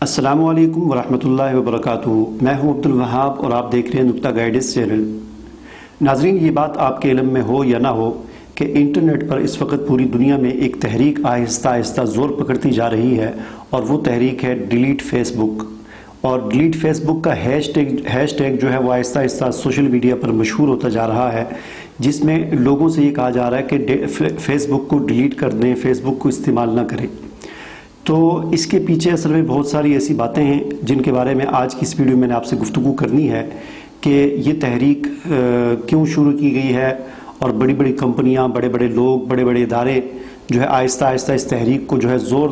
السلام علیکم ورحمۃ اللہ وبرکاتہ۔ میں ہوں عبد الوہاب اور آپ دیکھ رہے ہیں نقطہ گائیڈنس چینل۔ ناظرین، یہ بات آپ کے علم میں ہو یا نہ ہو کہ انٹرنیٹ پر اس وقت پوری دنیا میں ایک تحریک آہستہ آہستہ زور پکڑتی جا رہی ہے، اور وہ تحریک ہے ڈیلیٹ فیس بک۔ اور ڈیلیٹ فیس بک کا ہیش ٹیگ جو ہے وہ آہستہ آہستہ سوشل میڈیا پر مشہور ہوتا جا رہا ہے، جس میں لوگوں سے یہ کہا جا رہا ہے کہ فیس بک کو ڈیلیٹ کر دیں، فیس بک کو استعمال نہ کریں۔ تو اس کے پیچھے اصل میں بہت ساری ایسی باتیں ہیں جن کے بارے میں آج کی اس ویڈیو میں نے آپ سے گفتگو کرنی ہے کہ یہ تحریک کیوں شروع کی گئی ہے، اور بڑی بڑی کمپنیاں، بڑے بڑے لوگ، بڑے بڑے ادارے جو ہے آہستہ آہستہ اس تحریک کو جو ہے زور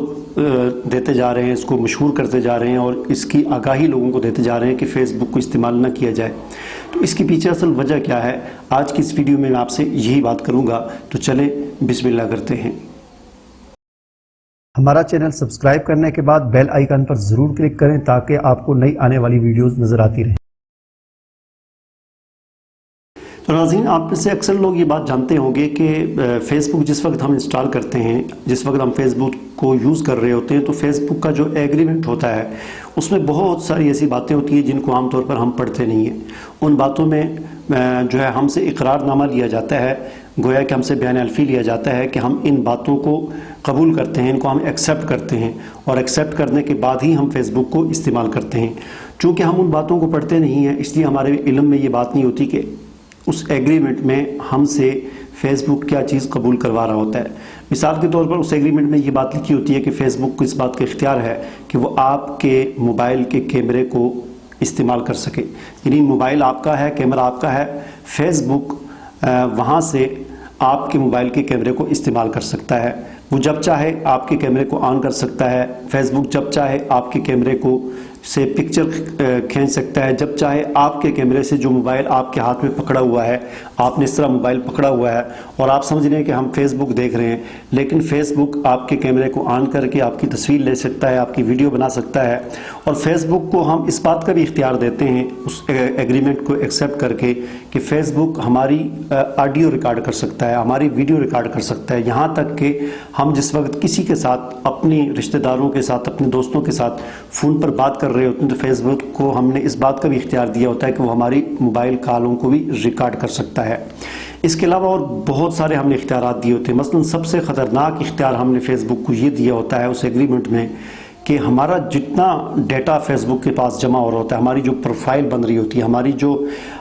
دیتے جا رہے ہیں، اس کو مشہور کرتے جا رہے ہیں، اور اس کی آگاہی لوگوں کو دیتے جا رہے ہیں کہ فیس بک کو استعمال نہ کیا جائے۔ تو اس کے پیچھے اصل وجہ کیا ہے، آج کی اس ویڈیو میں آپ سے یہی بات کروں گا۔ تو چلیں بسم اللہ کرتے ہیں۔ ہمارا چینل سبسکرائب کرنے کے بعد بیل آئیکن پر ضرور کلک کریں تاکہ آپ کو نئی آنے والی ویڈیوز نظر آتی رہیں۔ تو ناظرین، آپ میں سے اکثر لوگ یہ بات جانتے ہوں گے کہ فیس بک جس وقت ہم انسٹال کرتے ہیں، جس وقت ہم فیس بک کو یوز کر رہے ہوتے ہیں، تو فیس بک کا جو ایگریمنٹ ہوتا ہے اس میں بہت ساری ایسی باتیں ہوتی ہیں جن کو عام طور پر ہم پڑھتے نہیں ہیں۔ ان باتوں میں جو ہے ہم سے اقرار نامہ لیا جاتا ہے، گویا کہ ہم سے بیان الفی لیا جاتا ہے کہ ہم ان باتوں کو قبول کرتے ہیں، ان کو ہم ایکسیپٹ کرتے ہیں، اور ایکسیپٹ کرنے کے بعد ہی ہم فیس بک کو استعمال کرتے ہیں۔ چونکہ ہم ان باتوں کو پڑھتے نہیں ہیں، اس لیے ہمارے علم میں یہ بات نہیں ہوتی کہ اس ایگریمنٹ میں ہم سے فیس بک کیا چیز قبول کروا رہا ہوتا ہے۔ مثال کے طور پر اس ایگریمنٹ میں یہ بات لکھی ہوتی ہے کہ فیس بک کو اس بات کا اختیار ہے کہ وہ آپ کے موبائل کے کیمرے کو استعمال کر سکے، یعنی موبائل آپ کا ہے، کیمرہ آپ کا ہے، فیس بک وہاں سے آپ کے موبائل کے کیمرے کو استعمال کر سکتا ہے۔ وہ جب چاہے آپ کے کیمرے کو آن کر سکتا ہے، فیس بک جب چاہے آپ کے کیمرے کو سے پکچر کھینچ سکتا ہے، جب چاہے آپ کے کیمرے سے جو موبائل آپ کے ہاتھ میں پکڑا ہوا ہے، آپ نے اس طرح موبائل پکڑا ہوا ہے اور آپ سمجھ رہے ہیں کہ ہم فیس بک دیکھ رہے ہیں، لیکن فیس بک آپ کے کیمرے کو آن کر کے آپ کی تصویر لے سکتا ہے، آپ کی ویڈیو بنا سکتا ہے۔ اور فیس بک کو ہم اس بات کا بھی اختیار دیتے ہیں اس ایگریمنٹ کو ایکسیپٹ کر کے کہ فیس بک ہماری آڈیو ریکارڈ کر سکتا ہے، ہماری ویڈیو ریکارڈ کر سکتا ہے، یہاں تک کہ ہم جس وقت کسی کے ساتھ، اپنی رشتہ داروں کے ساتھ، اپنے دوستوں کے ساتھ فون پر بات کر رہے ہوتے ہیں تو فیس بک کو ہم نے اس بات کا بھی اختیار دیا ہوتا ہے کہ وہ ہماری موبائل کالوں کو بھی ریکارڈ کر سکتا ہے۔ اس کے علاوہ اور بہت سارے ہم نے اختیارات دیے ہوتے ہیں۔ مثلا سب سے خطرناک اختیار ہم نے فیس بک کو یہ دیا ہوتا ہے اس ایگریمنٹ میں کہ ہمارا جتنا ڈیٹا فیس بک کے پاس جمع ہو رہا ہوتا ہے، ہماری جو پروفائل بن رہی ہوتی ہے،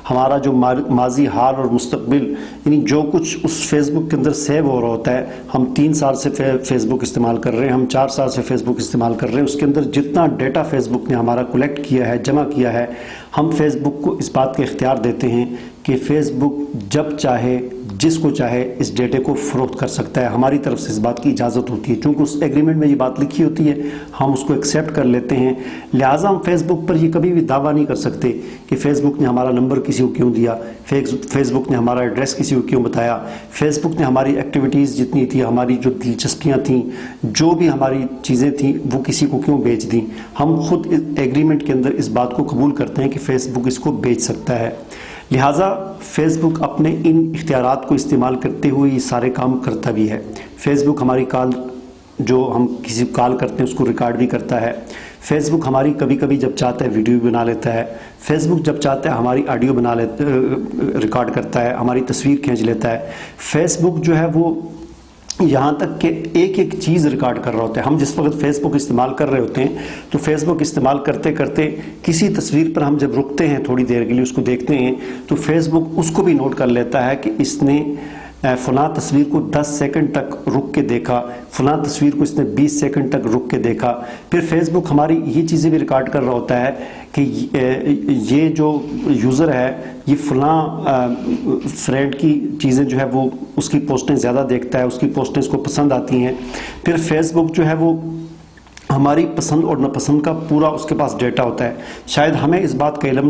ہمارا جو ماضی، حال اور مستقبل، یعنی جو کچھ اس فیس بک کے اندر سیو ہو رہا ہوتا ہے، ہم 3 سال سے فیس بک استعمال کر رہے ہیں، ہم 4 سال سے فیس بک استعمال کر رہے ہیں، اس کے اندر جتنا ڈیٹا فیس بک نے ہمارا کلیکٹ کیا ہے، جمع کیا ہے، ہم فیس بک کو اس بات کا اختیار دیتے ہیں کہ فیس بک جب چاہے، جس کو چاہے اس ڈیٹے کو فروخت کر سکتا ہے۔ ہماری طرف سے اس بات کی اجازت ہوتی ہے، چونکہ اس ایگریمنٹ میں یہ بات لکھی ہوتی ہے، ہم اس کو ایکسیپٹ کر لیتے ہیں۔ لہٰذا ہم فیس بک پر یہ کبھی بھی دعویٰ نہیں کر سکتے کہ فیس بک نے ہمارا نمبر کسی کو کیوں دیا، فیس بک نے ہمارا ایڈریس کسی کو کیوں بتایا، فیس بک نے ہماری ایکٹیویٹیز جتنی تھی، ہماری جو دلچسپیاں تھیں، جو بھی ہماری چیزیں تھیں، وہ کسی کو کیوں بیچ دیں۔ ہم خود ایگریمنٹ کے اندر اس بات کو قبول کرتے ہیں کہ فیس بک اس کو بیچ سکتا ہے۔ لہٰذا فیس بک اپنے ان اختیارات کو استعمال کرتے ہوئے یہ سارے کام کرتا بھی ہے۔ فیس بک ہماری کال، جو ہم کسی کو کال کرتے ہیں اس کو ریکارڈ بھی کرتا ہے۔ فیس بک ہماری کبھی کبھی جب چاہتا ہے ویڈیو بھی بنا لیتا ہے۔ فیس بک جب چاہتا ہے ہماری آڈیو ریکارڈ کرتا ہے، ہماری تصویر کھینچ لیتا ہے۔ فیس بک جو ہے وہ یہاں تک کہ ایک ایک چیز ریکارڈ کر رہا ہوتا ہے۔ ہم جس وقت فیس بک استعمال کر رہے ہوتے ہیں تو فیس بک استعمال کرتے کرتے کسی تصویر پر ہم جب رکتے ہیں، تھوڑی دیر کے لیے اس کو دیکھتے ہیں، تو فیس بک اس کو بھی نوٹ کر لیتا ہے کہ اس نے فلاں تصویر کو 10 سیکنڈ تک رک کے دیکھا، فلاں تصویر کو اس نے 20 سیکنڈ تک رک کے دیکھا۔ پھر فیس بک ہماری یہ چیزیں بھی ریکارڈ کر رہا ہوتا ہے کہ یہ جو یوزر ہے یہ فلاں فرینڈ کی چیزیں جو ہے وہ اس کی پوسٹیں زیادہ دیکھتا ہے، اس کی پوسٹیں اس کو پسند آتی ہیں۔ پھر فیس بک جو ہے وہ ہماری پسند اور ناپسند کا پورا اس کے پاس ڈیٹا ہوتا ہے۔ شاید ہمیں اس بات کا علم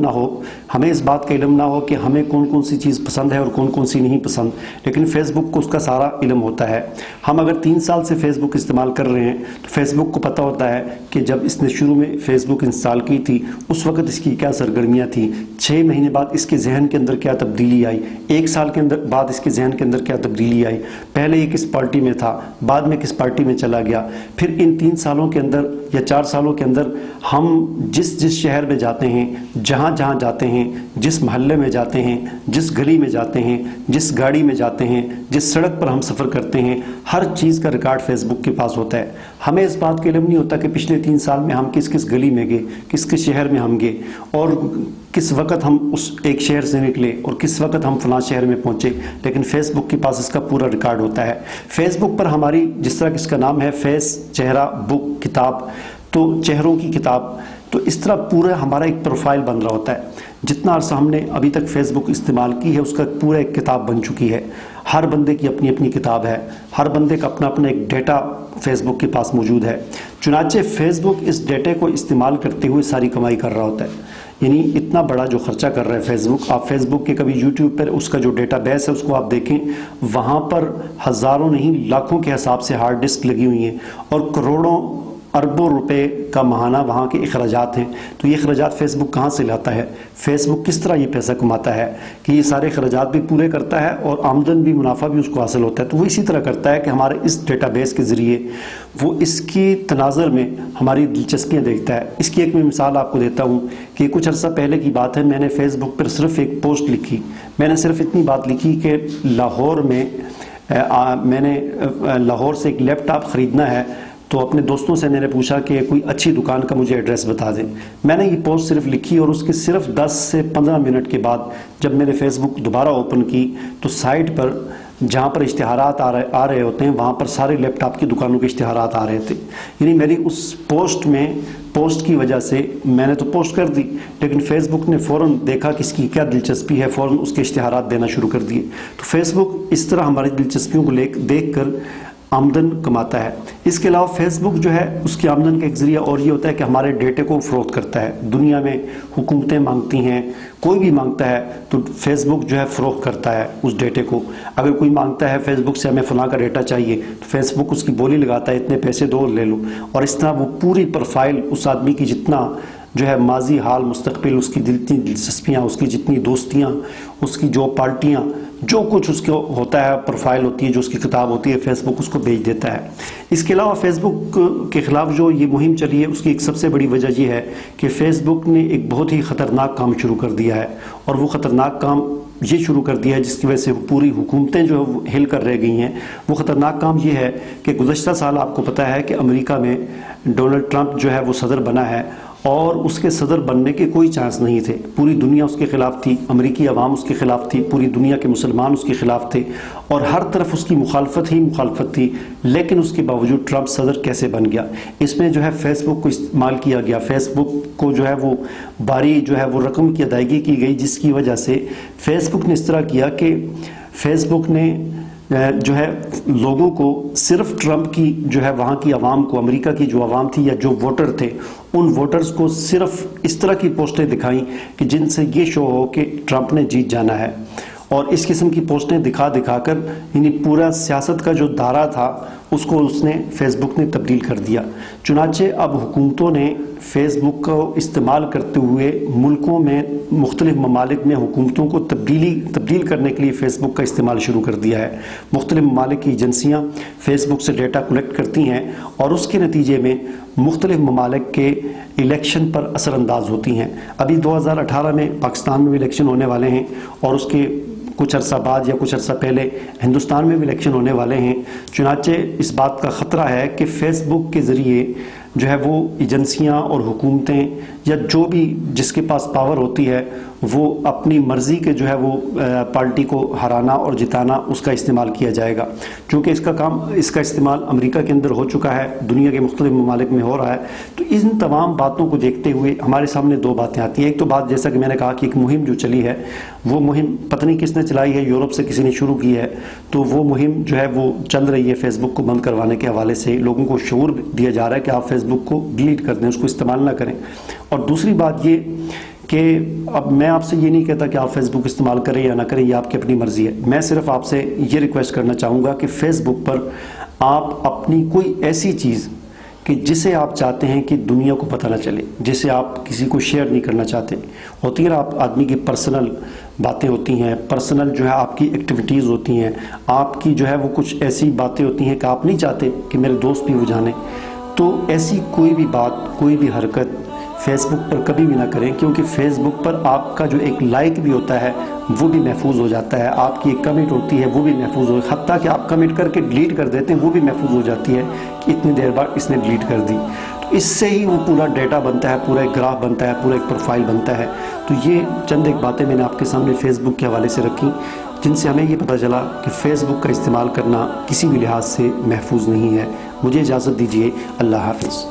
نہ ہو کہ ہمیں کون کون سی چیز پسند ہے اور کون کون سی نہیں پسند، لیکن فیس بک کو اس کا سارا علم ہوتا ہے۔ ہم اگر 3 سال سے فیس بک استعمال کر رہے ہیں تو فیس بک کو پتہ ہوتا ہے کہ جب اس نے شروع میں فیس بک انسٹال کی تھی اس وقت اس کی کیا سرگرمیاں تھیں، 6 مہینے بعد اس کے ذہن کے اندر کیا تبدیلی آئی، 1 سال کے اندر بعد اس کے ذہن کے اندر کیا تبدیلی آئی، پہلے یہ کس پارٹی میں تھا، بعد میں کس پارٹی میں چلا گیا۔ پھر ان 3 سالوں کے اندر اندر یا 4 سالوں کے اندر ہم جس شہر میں جاتے ہیں، جہاں جاتے ہیں، جس محلے میں جاتے ہیں، جس گلی میں جاتے ہیں، جس گاڑی میں جاتے ہیں، جس سڑک پر ہم سفر کرتے ہیں، ہر چیز کا ریکارڈ فیس بک کے پاس ہوتا ہے۔ ہمیں اس بات کا علم نہیں ہوتا کہ پچھلے 3 سال میں ہم کس گلی میں گئے، کس شہر میں ہم گئے، اور کس وقت ہم اس ایک شہر سے نکلے اور کس وقت ہم فلاں شہر میں پہنچے، لیکن فیس بک کے پاس اس کا پورا ریکارڈ ہوتا ہے۔ فیس بک پر ہماری، جس طرح اس کا نام ہے فیس، چہرہ، بک، کتاب، تو چہروں کی کتاب، تو اس طرح پورا ہمارا ایک پروفائل بن رہا ہوتا ہے۔ جتنا عرصہ ہم نے ابھی تک فیس بک استعمال کی ہے اس کا پورا ایک کتاب بن چکی ہے۔ ہر بندے کی اپنی اپنی کتاب ہے، ہر بندے کا اپنا ایک ڈیٹا فیس بک کے پاس موجود ہے۔ چنانچہ فیس بک اس ڈیٹے کو استعمال کرتے ہوئے ساری کمائی کر رہا ہوتا ہے۔ یعنی اتنا بڑا جو خرچہ کر رہا ہے فیس بک، آپ فیس بک کے کبھی یوٹیوب پر اس کا جو ڈیٹا بیس ہے اس کو آپ دیکھیں، وہاں پر ہزاروں نہیں لاکھوں کے حساب سے ہارڈ ڈسک لگی ہوئی ہیں اور کروڑوں اربوں روپے کا ماہانہ وہاں کے اخراجات ہیں۔ تو یہ اخراجات فیس بک کہاں سے لاتا ہے؟ فیس بک کس طرح یہ پیسہ کماتا ہے کہ یہ سارے اخراجات بھی پورے کرتا ہے اور آمدن بھی، منافع بھی اس کو حاصل ہوتا ہے؟ تو وہ اسی طرح کرتا ہے کہ ہمارے اس ڈیٹا بیس کے ذریعے وہ اس کی تناظر میں ہماری دلچسپیاں دیکھتا ہے۔ اس کی ایک میں مثال آپ کو دیتا ہوں کہ کچھ عرصہ پہلے کی بات ہے، میں نے فیس بک پر صرف ایک پوسٹ لکھی۔ میں نے صرف اتنی بات لکھی کہ لاہور میں میں نے لاہور سے ایک لیپ ٹاپ خریدنا ہے، تو اپنے دوستوں سے میں نے پوچھا کہ کوئی اچھی دکان کا مجھے ایڈریس بتا دیں۔ میں نے یہ پوسٹ صرف لکھی اور اس کے صرف 10 سے 15 منٹ کے بعد جب میں نے فیس بک دوبارہ اوپن کی تو سائٹ پر جہاں پر اشتہارات آ رہے ہوتے ہیں وہاں پر سارے لیپ ٹاپ کی دکانوں کے اشتہارات آ رہے تھے۔ یعنی میری اس پوسٹ کی وجہ سے میں نے تو پوسٹ کر دی، لیکن فیس بک نے فوراً دیکھا کہ اس کی کیا دلچسپی ہے، فوراً اس کے اشتہارات دینا شروع کر دیے۔ تو فیس بک اس طرح ہماری دلچسپیوں کو دیکھ کر آمدن کماتا ہے۔ اس کے علاوہ فیس بک جو ہے اس کی آمدن کا ایک ذریعہ اور یہ ہوتا ہے کہ ہمارے ڈیٹے کو فروخت کرتا ہے۔ دنیا میں حکومتیں مانگتی ہیں، کوئی بھی مانگتا ہے تو فیس بک جو ہے فروخت کرتا ہے اس ڈیٹے کو۔ اگر کوئی مانگتا ہے فیس بک سے ہمیں فلاں کا ڈیٹا چاہیے تو فیس بک اس کی بولی لگاتا ہے، اتنے پیسے دو اور لے لو، اور اس طرح وہ پوری پروفائل اس آدمی کی جتنا جو ہے ماضی، حال، مستقبل، اس کی جتنی دلچسپیاں، اس کی جتنی دوستیاں، اس کی جو پارٹیاں، جو کچھ اس کو ہوتا ہے، پروفائل ہوتی ہے، جو اس کی کتاب ہوتی ہے، فیس بک اس کو بھیج دیتا ہے۔ اس کے علاوہ فیس بک کے خلاف جو یہ مہم چلی ہے اس کی ایک سب سے بڑی وجہ یہ ہے کہ فیس بک نے ایک بہت ہی خطرناک کام شروع کر دیا ہے، اور وہ خطرناک کام یہ شروع کر دیا ہے جس کی وجہ سے پوری حکومتیں جو ہے وہ ہل کر رہ گئی ہیں۔ وہ خطرناک کام یہ ہے کہ گزشتہ سال آپ کو پتہ ہے کہ امریکہ میں ڈونلڈ ٹرمپ جو ہے وہ صدر بنا ہے، اور اس کے صدر بننے کے کوئی چانس نہیں تھے۔ پوری دنیا اس کے خلاف تھی، امریکی عوام اس کے خلاف تھی، پوری دنیا کے مسلمان اس کے خلاف تھے، اور ہر طرف اس کی مخالفت ہی مخالفت تھی۔ لیکن اس کے باوجود ٹرمپ صدر کیسے بن گیا؟ اس میں جو ہے فیس بک کو استعمال کیا گیا، فیس بک کو جو ہے وہ باری جو ہے وہ رقم کی ادائیگی کی گئی، جس کی وجہ سے فیس بک نے اس طرح کیا کہ فیس بک نے جو ہے لوگوں کو، صرف ٹرمپ کی جو ہے وہاں کی عوام کو، امریکہ کی جو عوام تھی یا جو ووٹر تھے، ان ووٹرز کو صرف اس طرح کی پوسٹیں دکھائیں کہ جن سے یہ شو ہو کہ ٹرمپ نے جیت جانا ہے، اور اس قسم کی پوسٹیں دکھا کر یعنی پورا سیاست کا جو دائرہ تھا اس کو اس نے فیس بک نے تبدیل کر دیا۔ چنانچہ اب حکومتوں نے فیس بک کو استعمال کرتے ہوئے ملکوں میں، مختلف ممالک میں حکومتوں کو تبدیل کرنے کے لیے فیس بک کا استعمال شروع کر دیا ہے۔ مختلف ممالک کی ایجنسیاں فیس بک سے ڈیٹا کلیکٹ کرتی ہیں اور اس کے نتیجے میں مختلف ممالک کے الیکشن پر اثر انداز ہوتی ہیں۔ ابھی 2018 میں پاکستان میں بھی الیکشن ہونے والے ہیں، اور اس کے کچھ عرصہ بعد یا کچھ عرصہ پہلے ہندوستان میں بھی الیکشن ہونے والے ہیں۔ چنانچہ اس بات کا خطرہ ہے کہ فیس بک کے ذریعے جو ہے وہ ایجنسیاں اور حکومتیں یا جو بھی جس کے پاس پاور ہوتی ہے وہ اپنی مرضی کے جو ہے وہ پارٹی کو ہرانا اور جتانا اس کا استعمال کیا جائے گا۔ چونکہ اس کا استعمال امریکہ کے اندر ہو چکا ہے، دنیا کے مختلف ممالک میں ہو رہا ہے، تو ان تمام باتوں کو دیکھتے ہوئے ہمارے سامنے دو باتیں آتی ہیں۔ ایک تو بات جیسا کہ میں نے کہا کہ ایک مہم جو چلی ہے، وہ مہم پتہ نہیں کس نے چلائی ہے، یورپ سے کسی نے شروع کی ہے، تو وہ مہم جو ہے وہ چل رہی ہے فیس بک کو بند کروانے کے حوالے سے۔ لوگوں کو شعور دیا جا رہا ہے کہ آپ فیس بک کو ڈیلیٹ کر دیں، اس کو استعمال نہ کریں۔ اور دوسری بات یہ کہ اب میں آپ سے یہ نہیں کہتا کہ آپ فیس بک استعمال کریں یا نہ کریں، یہ آپ کی اپنی مرضی ہے۔ میں صرف آپ سے یہ ریکویسٹ کرنا چاہوں گا کہ فیس بک پر آپ اپنی کوئی ایسی چیز کہ جسے آپ چاہتے ہیں کہ دنیا کو پتہ نہ چلے، جسے آپ کسی کو شیئر نہیں کرنا چاہتے، ہوتی ہے نا آپ آدمی کی پرسنل باتیں ہوتی ہیں، پرسنل جو ہے آپ کی ایکٹیویٹیز ہوتی ہیں، آپ کی جو ہے وہ کچھ ایسی باتیں ہوتی ہیں کہ آپ نہیں چاہتے کہ میرے دوست بھی وہ جانیں، تو ایسی کوئی بھی بات، کوئی بھی حرکت فیس بک پر کبھی بھی نہ کریں، کیونکہ فیس بک پر آپ کا جو ایک لائک بھی ہوتا ہے وہ بھی محفوظ ہو جاتا ہے، آپ کی ایک کمنٹ ہوتی ہے وہ بھی محفوظ ہو، حتیٰ کہ آپ کمنٹ کر کے ڈیلیٹ کر دیتے ہیں وہ بھی محفوظ ہو جاتی ہے کہ اتنی دیر بعد اس نے ڈیلیٹ کر دی۔ تو اس سے ہی وہ پورا ڈیٹا بنتا ہے، پورا ایک گراف بنتا ہے، پورا ایک پروفائل بنتا ہے۔ تو یہ چند ایک باتیں میں نے آپ کے سامنے فیس بک کے حوالے سے رکھی، جن سے ہمیں یہ پتہ چلا کہ فیس بک کا استعمال کرنا کسی بھی لحاظ سے محفوظ نہیں ہے۔ مجھے اجازت دیجیے، اللہ حافظ۔